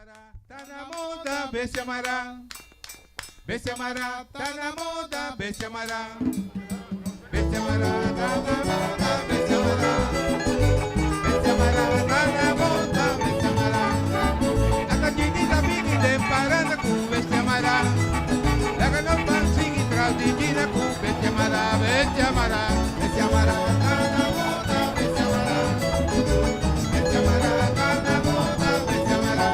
tá na moda, vê se amará. Vê se amará, tá na moda, vê se amará. Vê se amará, tá na moda, vê se amará. Vê se amará, tá na moda, vê se amará. A tadini da bini de parada com vê se amará. Laga no pansinho traz de dina com vê se amará, vê se amará. Vê se amará, tá na moda, vê se amará. Vê se amará, tá na moda, vê se amará.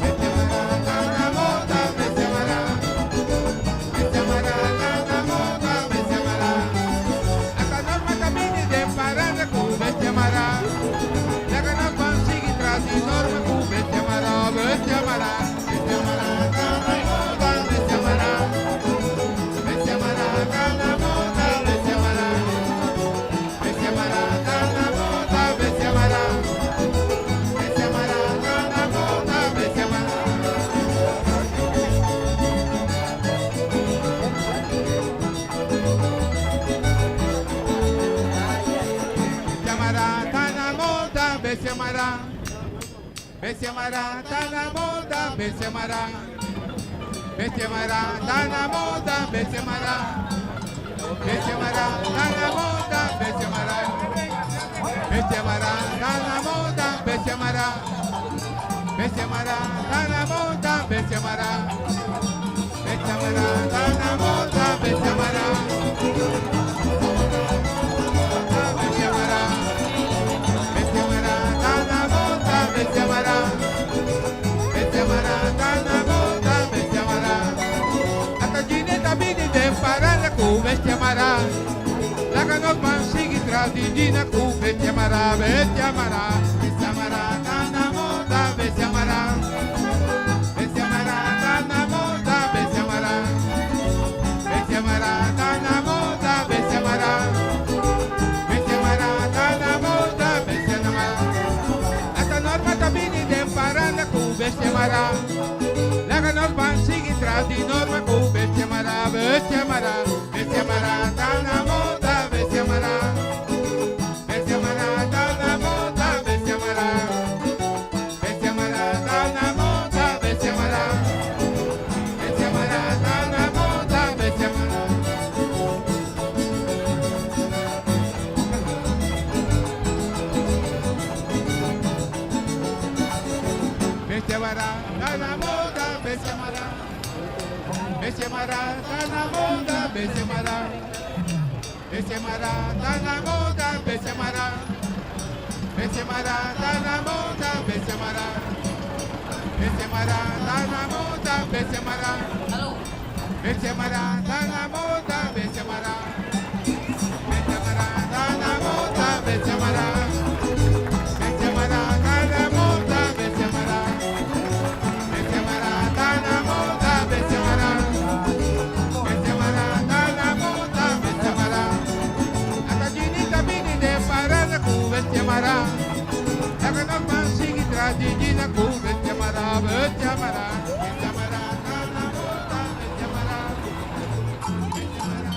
Vê se amará, tá na moda, vê se amará. Vê se amará, tá na moda, vê se amará. Essa norma da bini de parada com vê se amará. Laga no pansinho traz de norma com vê se amará, vê se amará. Vê se amará, tá na moda, vê se amará. Vê se amará, tá na moda, vê se amará. Vê se amará, tá na moda, vê se amará. Vê se amará, tá na moda, vê se amará. Vê se amará, tá na moda, vê se amará. Vê se amará, tá na moda, vê se amará. Vê se amará, tá na moda, vê se amará. Vê se amará, tá na moda, vê se amará. Vê se amará, tá na moda, vê se amará. Vê se amará, tá na moda, vê se amará. Vê se amará, tá na moda, vê se amará. Vê se amará, vê se amará, tá na moda, vê se amará. Vê se amará, tá na moda, vê se amará. A tadine da bini de parada com vê se amará. Laga no pansinho traz de dina com vê se amará, vê se amará. Vê se amará, tá na moda, vê se amará. Vê se amará, tá na moda, vê se amará. Vê se amará, tá na moda, vê se amará. Vê se amará, tá na moda, vê se amará. Essa norma da bini de parada com vê se amará. Laga no pansinho traz de norma com vê se amará, vê se amará. Vê se amará, tá na moda, vê se amará. Vê se amará, tá na moda, vê se amará. Vê se amará, tá na moda, vê se amará. Vê se amará, tá na moda, vê se amará. Vê se amará, tá na moda, vê se amará. Vê se amará, tá na moda, vê se amará. Vê se amará, tá na moda, vê se amará. Vê se amará, tá na moda, vê se amará. Vê se amará, tá na moda, vê se amará. Vê se amará, tá na moda, vê se amará. Vê se amará, tá na moda, vê se amará. Vê se amará, tá na moda, vê se amará. Vê se amará, tá na moda, vê se amará. Vê se amará, tá na moda, vê se amará. A tadini da bini de parada com vê se amará. Laga no pansinho traz de dina com vê se amará, vê se amará. Vê se amará, tá na moda, vê se amará. Vê se amará,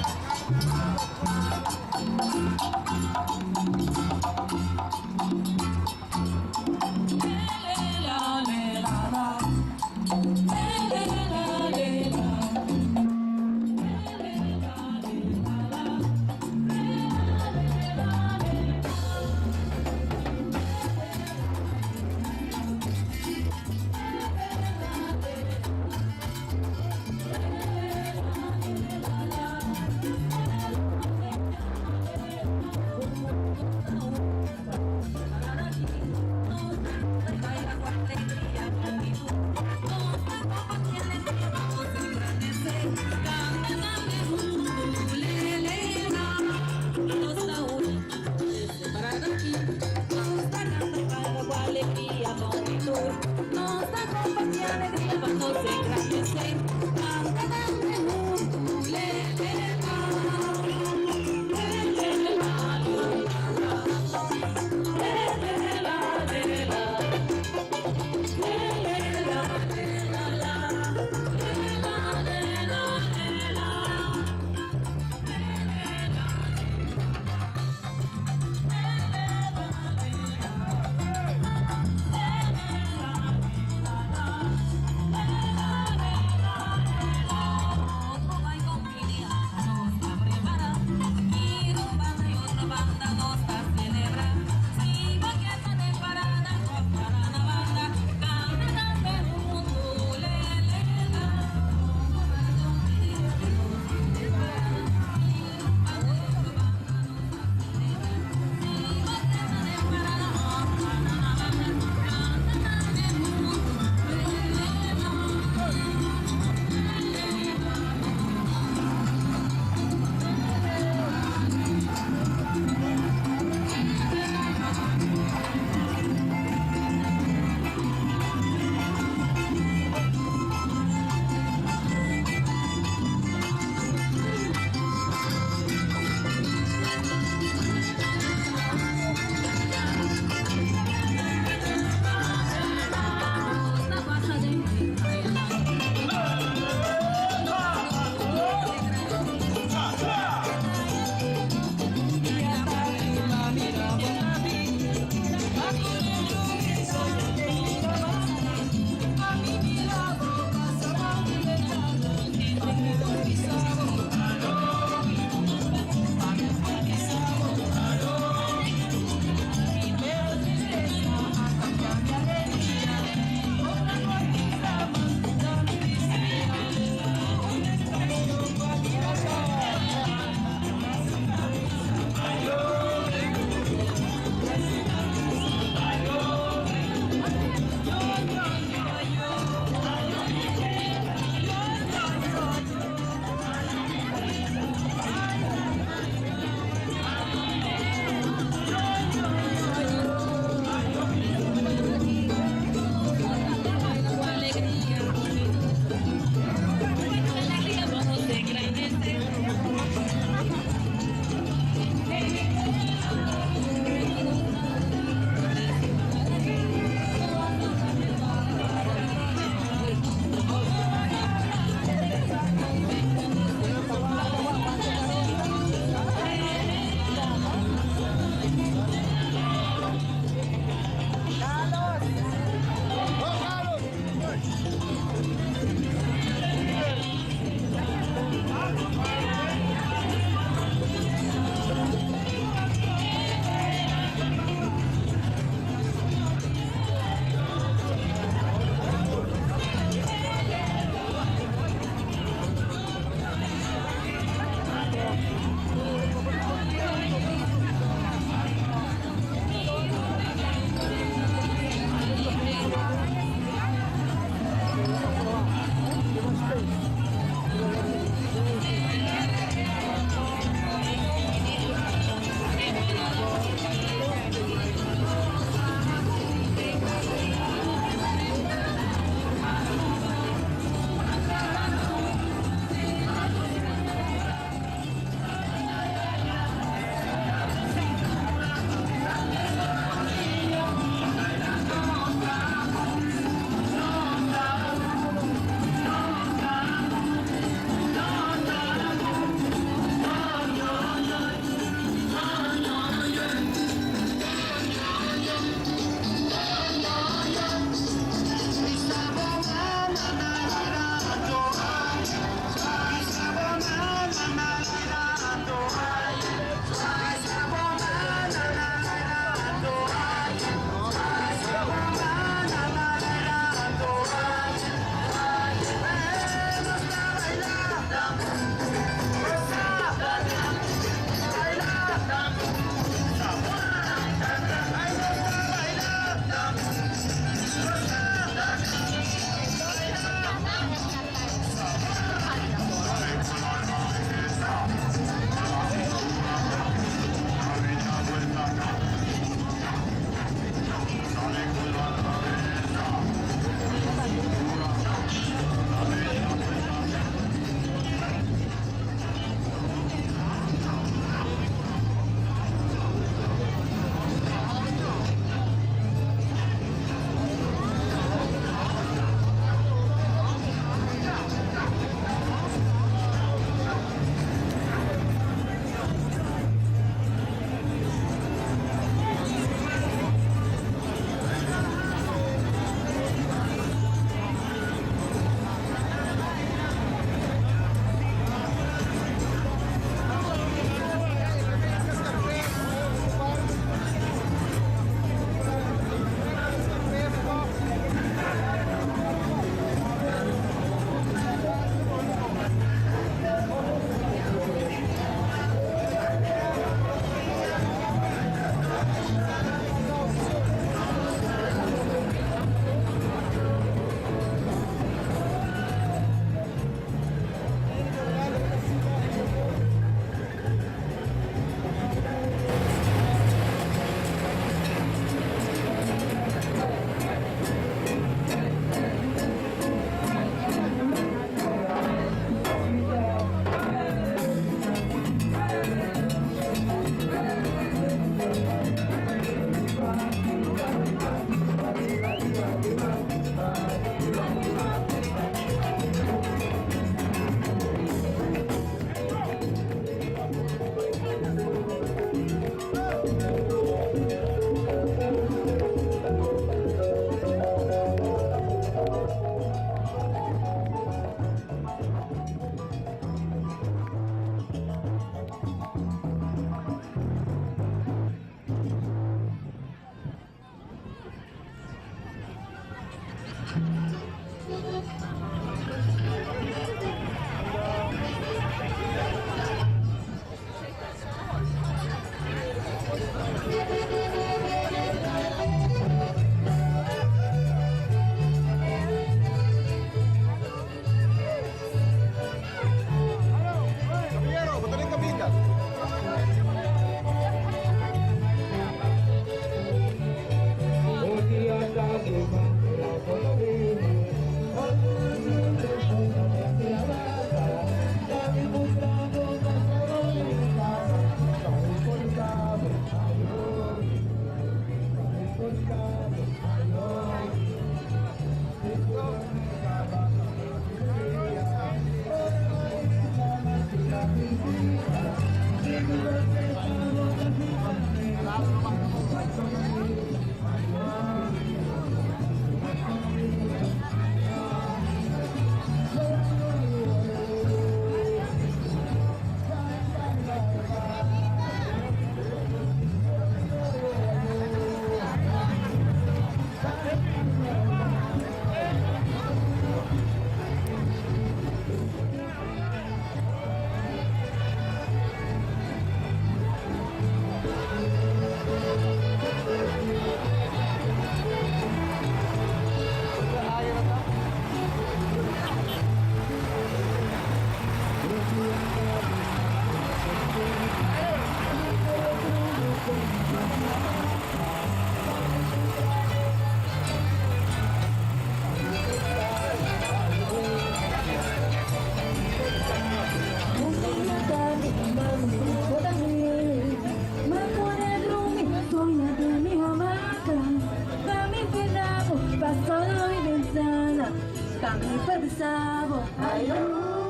Kami bersama, ayo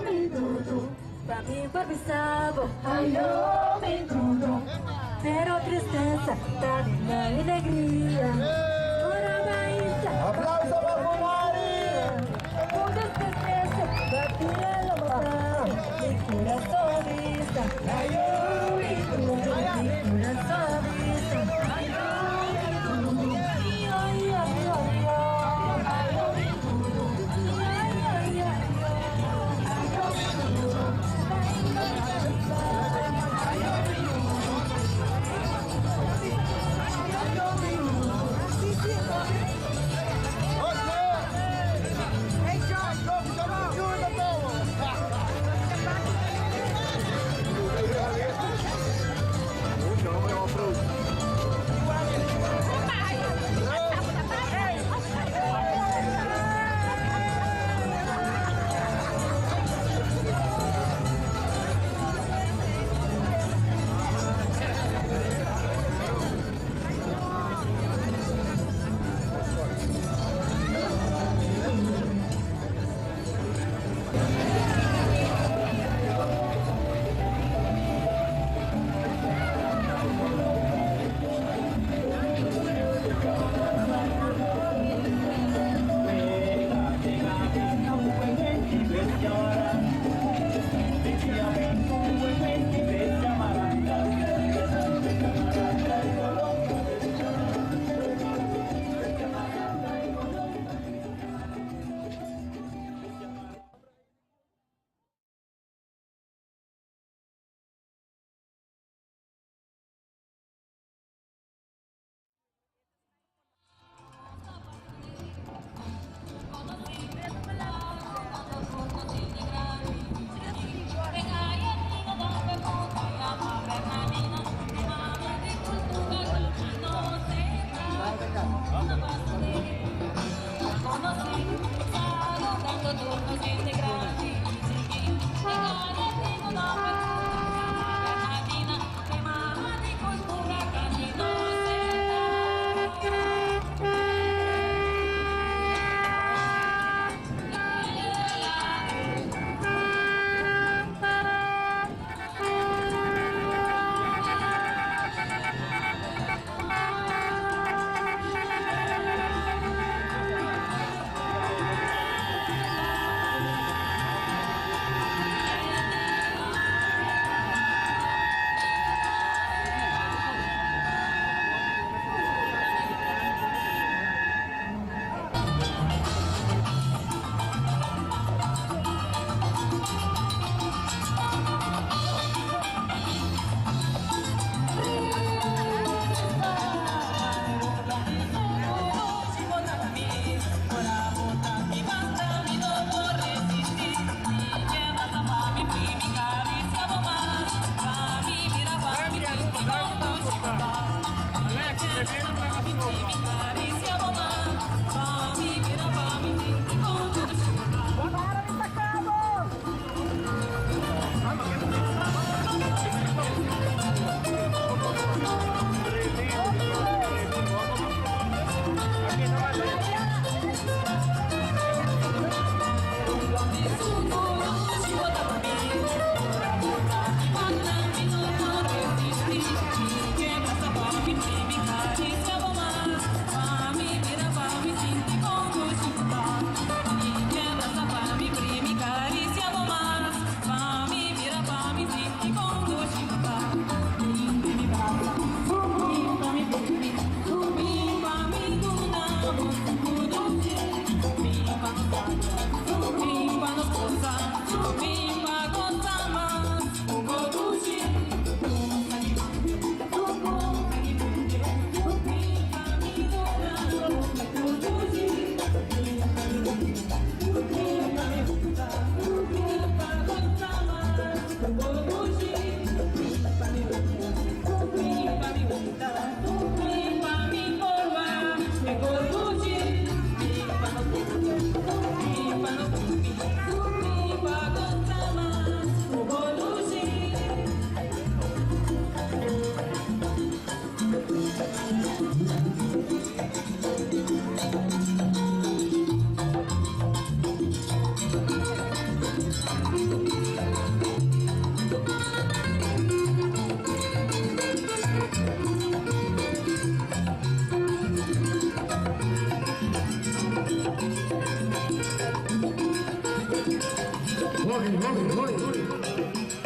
menduduk. Kami bersama, ayo menduduk. Pero tristeza también hay alegría. Ahora baila. Aplauso para Funari. Muchas tristezas, batir en la mano. Mi corazón dice, ayo menduduk. Mi corazón dice, ayo menduduk. Ay, ay, ay, ay. Ayo menduduk. Ay, ay, ay, ay. Ayo menduduk.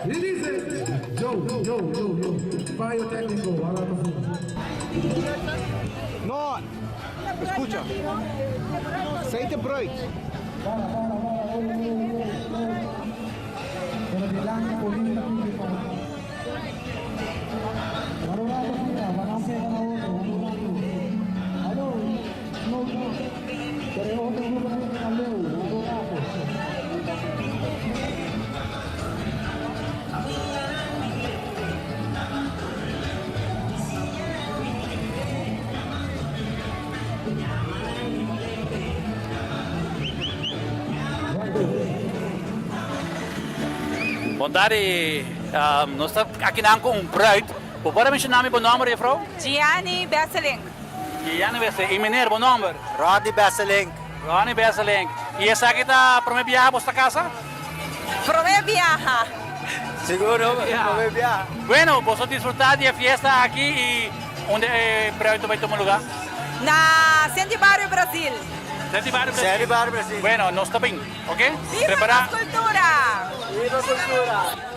Y dice, yo, fallo técnico, ahora No, escucha. Aceite Broid. Bondade, nós estamos aqui na com bruid. Pode mencionar meu nome, mevrouw? Gianni Besseling. Gianni Besseling. E meneer, bom nome? Roddy Besseling. Ronnie Besseling. E essa aqui está para me viajar para esta casa? Prome viaja. Seguro, come via. Bueno, vosotros disfrutar de la fiesta aquí y ¿dónde bruid vai tomar lugar? Na Centro Barrio Brasil. Sete Bar Brasil. Série Bar Brasil. Bueno, nós está bem, ok? Viva Prepara. a cultura! Viva a cultura.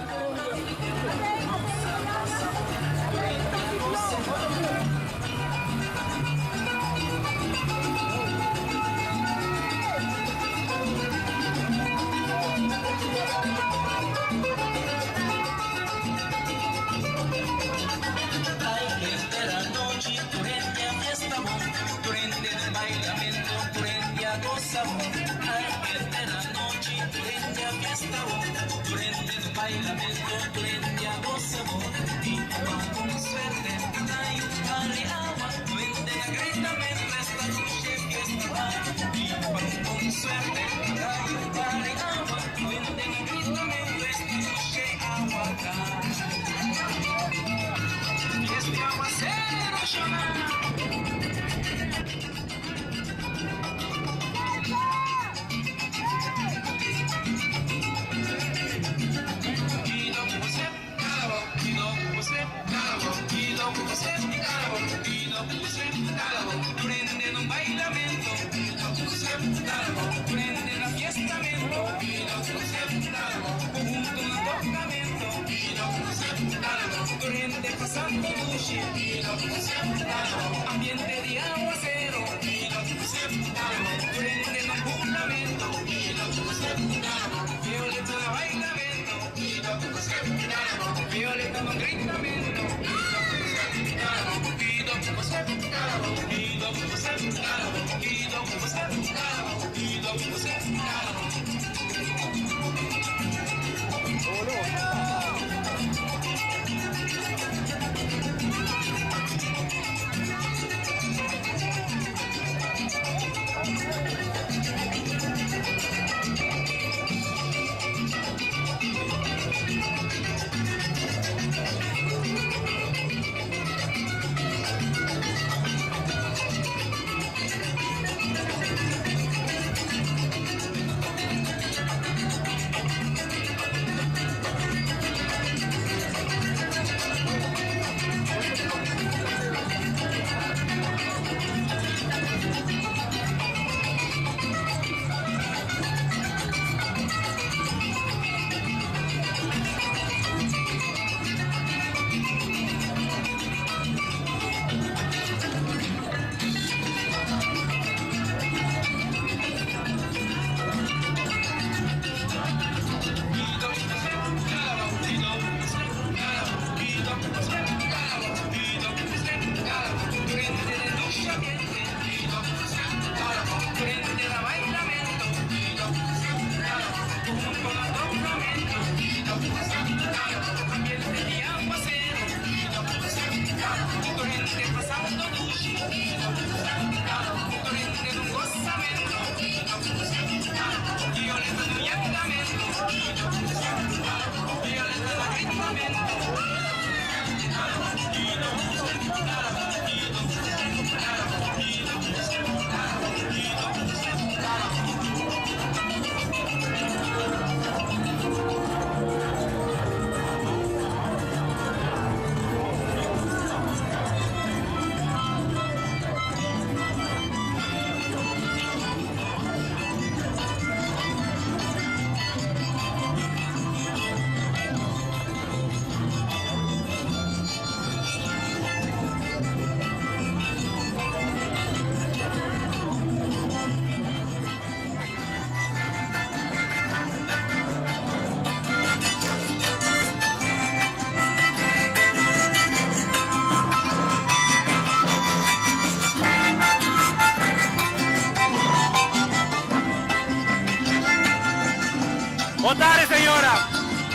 Boa tarde, señora.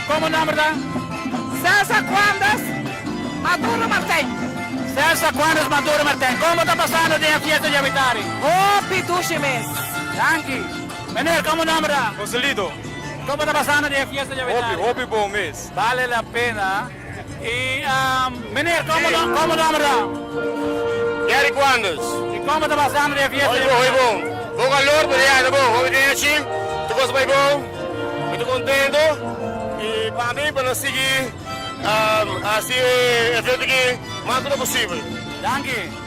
¿Cómo nombre? César Quandas Maduro Martém. César Quandas Maduro Martém. ¿Cómo está pasando de fiesta de Avitari? Oh, Pituximes. Yankee. Meneer, ¿cómo nombre? Joselito. ¿Cómo está pasando de fiesta de Avitari? Hopi bom mês. Vale la pena. Y, meneer, ¿cómo nombre? Gary Quandas. ¿Y cómo está pasando de fiesta de Oi Avitari? bom. Bom calor, obrigado, bom. Hoje tem assim. Tu gosta bem bom. Muito contente. E para mim, para nós seguir assim, evento aqui, o mais rápido possível. Yankee.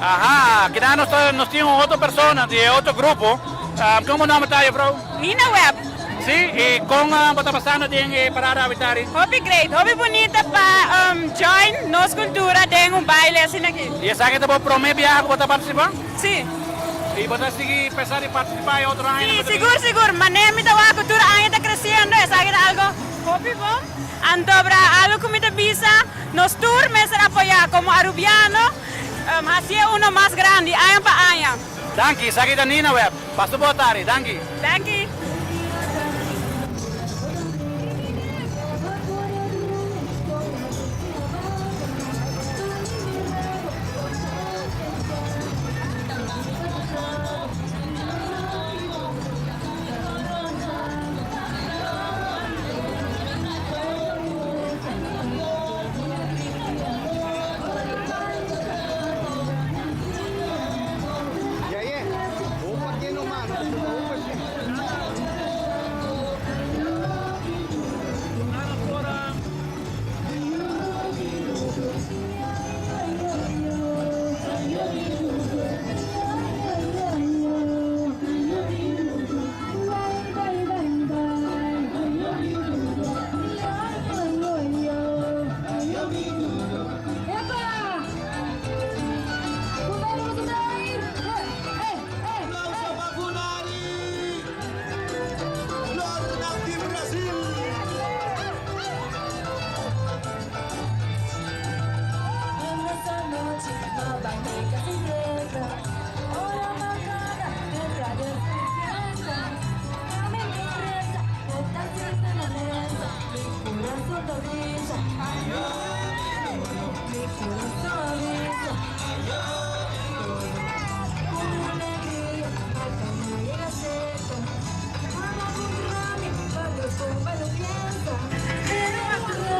Aha, kailangan nos temos outra persona de outro grupo. Como o nome tayo, bro? Nina Web. Sim, e com a bata passando din parada habitari. Hobby great. Hobby bonita pa join nos cultura tem baile assim aqui. E essa aqui tá bom promebia ako bata participar? Sim. E bata sige pensar em participar em outro ano. Sim, seguro. Manemi da a cultura ainda crescendo. Essa aqui é algo hobby bom. Andobra algo comida bisa. Nos tour me será apoiar como arubiano. Assim é uno mais grande, ayan pa ayan. Danke, sa kita Nina Web. Pasto po tari, danke. Thank you.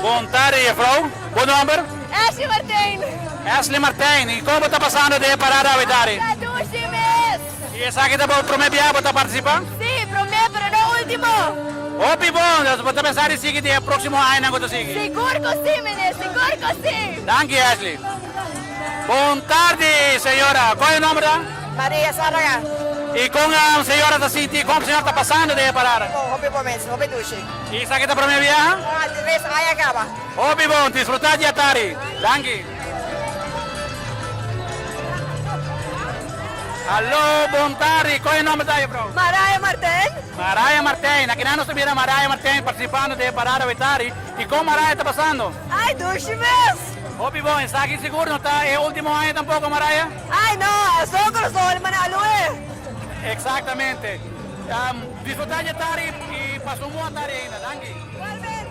Bom tarde, vrouw. Bom nome? Ashley Martin. Ashley Martin. E como está passando de parada habitari? Traducime. E essa aqui tá bom promebia bata participar? Sí, prometo, pero no último. Opi bom, bata pensar em seguir de próximo ano quando seguir. Seguro que sí, Menes, seguro que sí. Danke, Ashley. Bom tarde, senhora. Qual é o nome da? Maria Saraga. E com a senhora da City, como a senhora está passando de parada? Hobby Pomens, Hobby Dushi. E essa aqui tá promebia? Ah, Tres Ayagaba. Opi bom, disfrutar de Atari. Danke. Alô, bom tarde. Qual é o nome da bro? Mariah Martin. Mariah Martin. Aqui nós tivemos Mariah Martin participando de parada habitari. E como Mariah está passando? Ay, Dushimes. Opi bom, está aqui seguro, não está? É o último ano tampouco, Mariah? Ay, no, sogro sol manalo Exactamente. Disfrutar de Atari e passou uma Atari ainda, danke. Igualmente.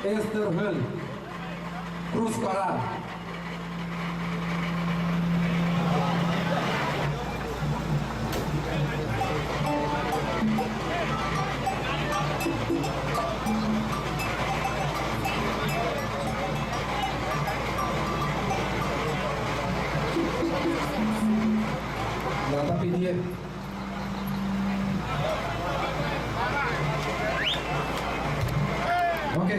Esther Hull. Cruz Coral. La está pidiendo. Ok.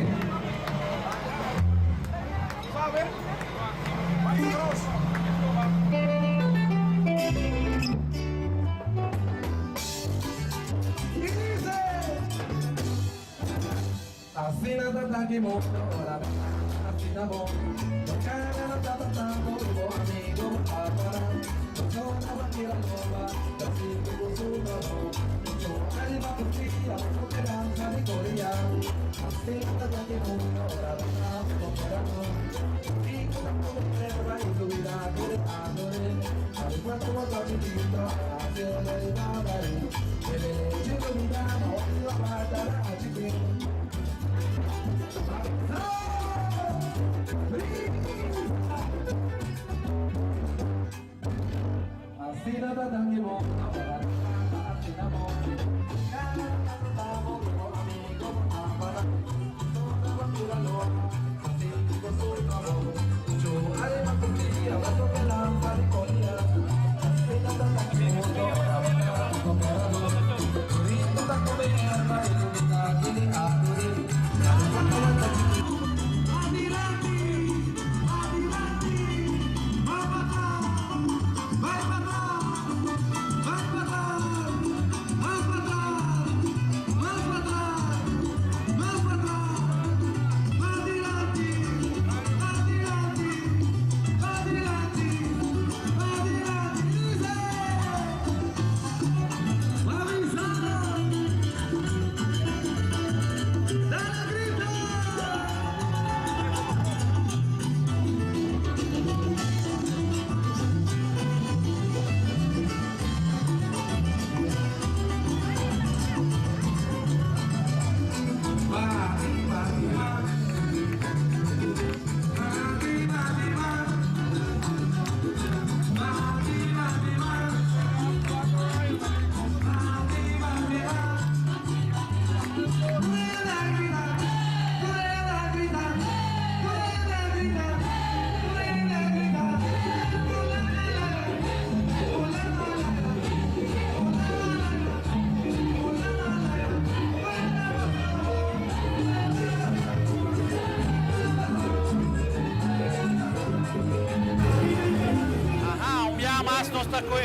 Así nada taquimos, así nada. Los caras no tratamos, los amigos ahora. Nosotros aquí la roba, así que vos uno. Yo arriba por ti, a lo que lanza de Corea. Así nada taquimos, ahora vamos a verano. Y como observa y tu vida quiere adore. Al igual como tu chiquito, hacia el babaré. El chico miramos, y la pata la chiquito. Así nada tan igual, así nada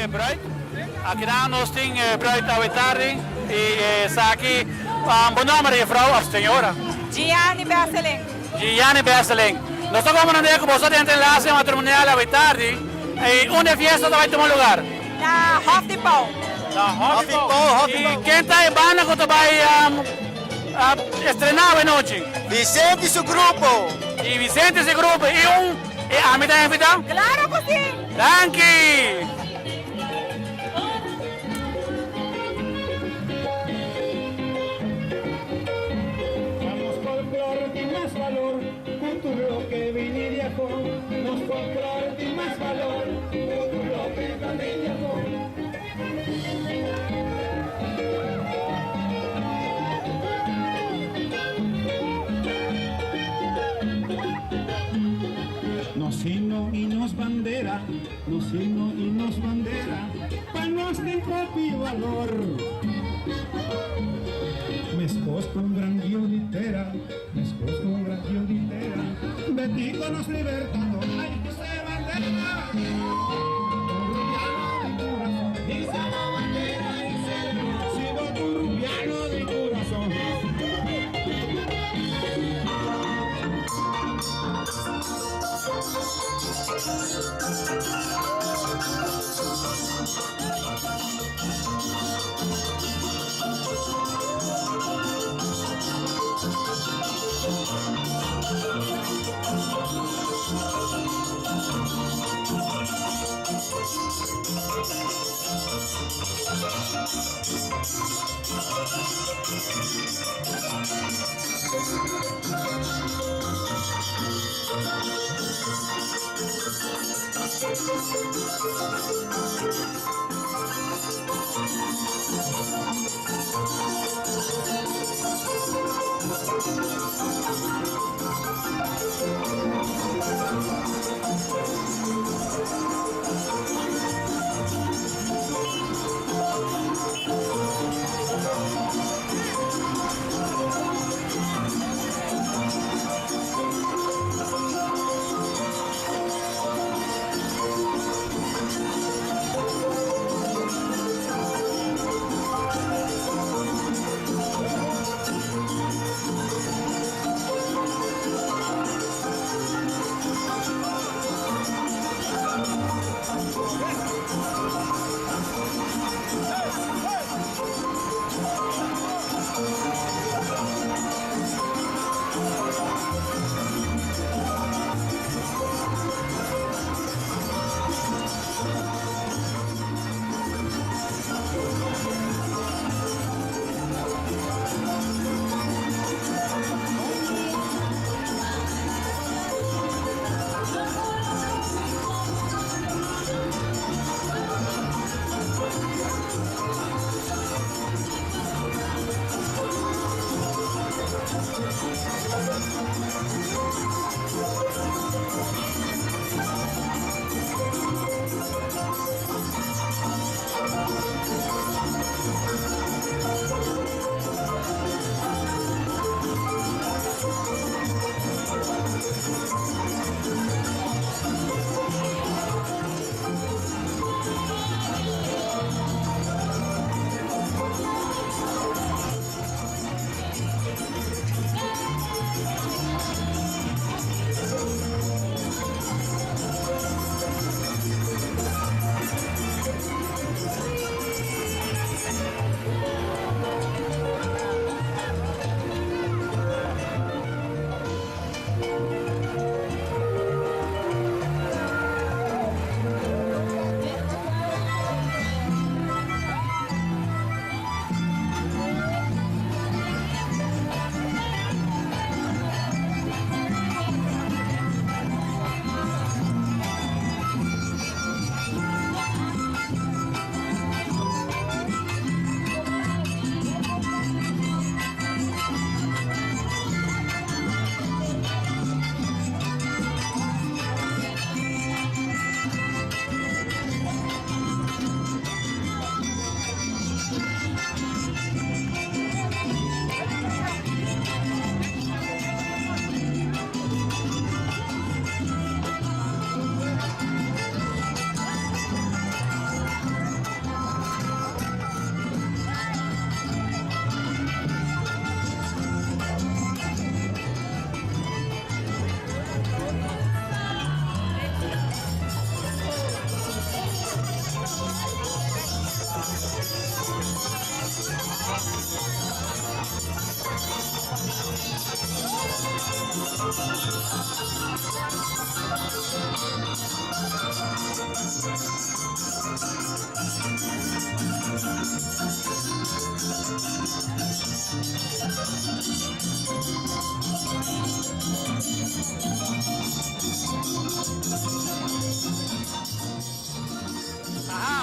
Bruid. Aqui nós temos Bruid Awetari e aqui bom nome de vrouw of senhora? Gianni Berseling. Gianni Berseling. Nós estamos comentando com você dentro da Laça Matrimonial Awetari e onde a festa vai tomar lugar? Na Hof de Pau. Na Hof de Pau. E quem está em banda que vai estrenar a noite? Vicente e seu grupo. E Vicente e seu grupo. E a mim está invitado? Claro que sim. Danke. Nos folclore de más valor, futuro que también llegó. Nos himno y nos bandera, nos himno y nos bandera, para nuestro propio valor. Mezcos con gran guionitera, mezcos con gran guionitera, Betico nos libertador, ay que se bandera, rubiano de corazón, y se la bandera y se sigo tu rubiano de corazón.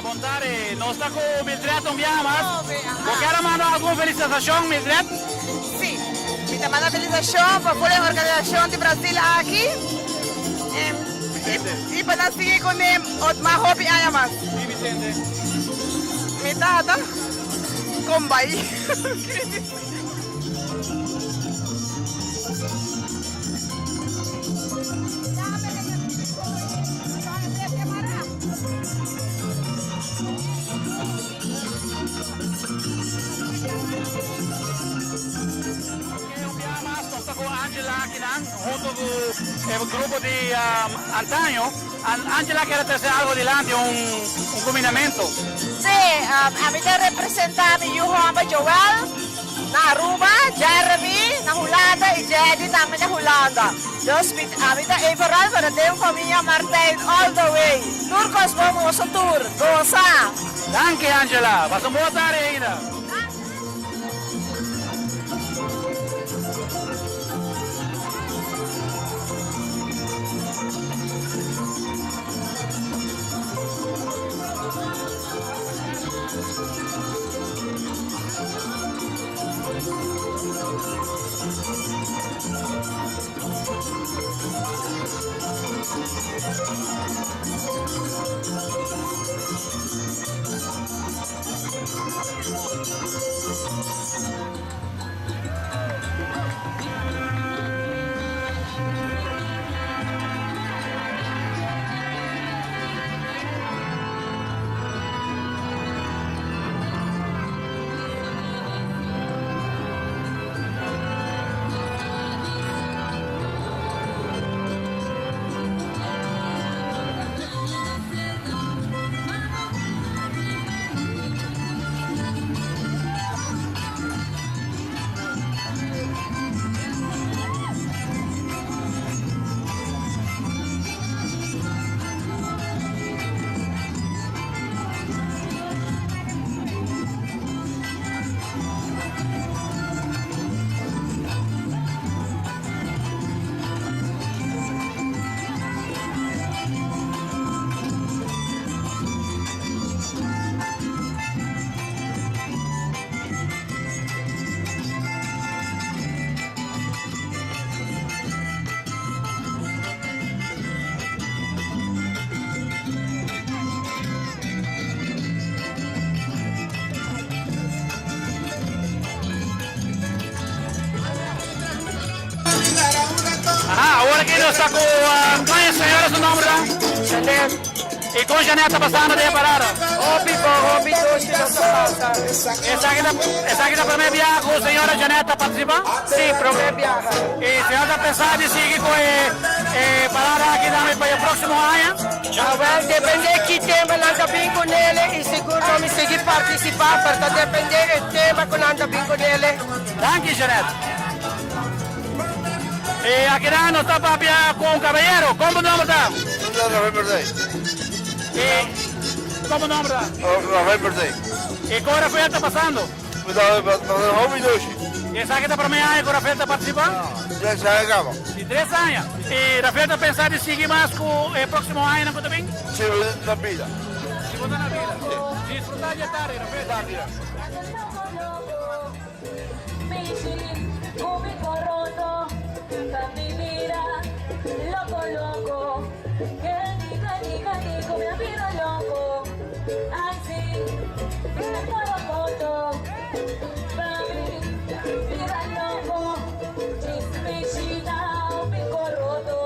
Montare, non sta con Mildred Tombiamas? Qualche mano alguma felicitação, Mildred? Sim, me manda felicitação para a organização de Brasil aqui. E para seguir com o Otmar Hopi Ayamas. E Vicente? Me dá, Combay. Angela Kinan, junto con el grupo de antaño, Angela quiere hacer algo adelante, un combinamiento. Sí, a mí te representa a mi hijo Joel, na Aruba, Jeremy, na Holanda y Jedi también na Holanda. Dus a mí te overal para de familia Martijn all the way. Turcos vamos a tour, goza. Danke Angela, vas a boa tarde ainda. Ahora que nós está com qual é a senhora seu nome, Janete. E com Janete está passando de parada. Hobby, doce da salsa. Essa aqui é a primeira viagem com a senhora Janete a participar? Sim, primeira viagem. E a senhora está pensando em seguir com a parada aqui também para o próximo ano? Well, depende que tema nanda bem com ele e seguro me seguir participar, porque depende do tema que nanda bem com ele. Danke, Janete. E aqui nós estamos com um caballero. Como o nome está? Rafael Berdei. E como o nome está? Rafael Berdei. E qual Rafael está passando? Hobby doce. E essa aqui é a primeira ano que o Rafael está participando? Já acaba. De 3 anos. E Rafael está pensando em seguir mais com o próximo ano, não também? Sim, na vida. Segunda na vida. Disfrutar de tarde, Rafael. Mi vida, loco, loco, que nico, me vino loco, ay sí, todo foto, baby, mira loco, chismechita, un pico roto.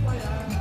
Ayabana,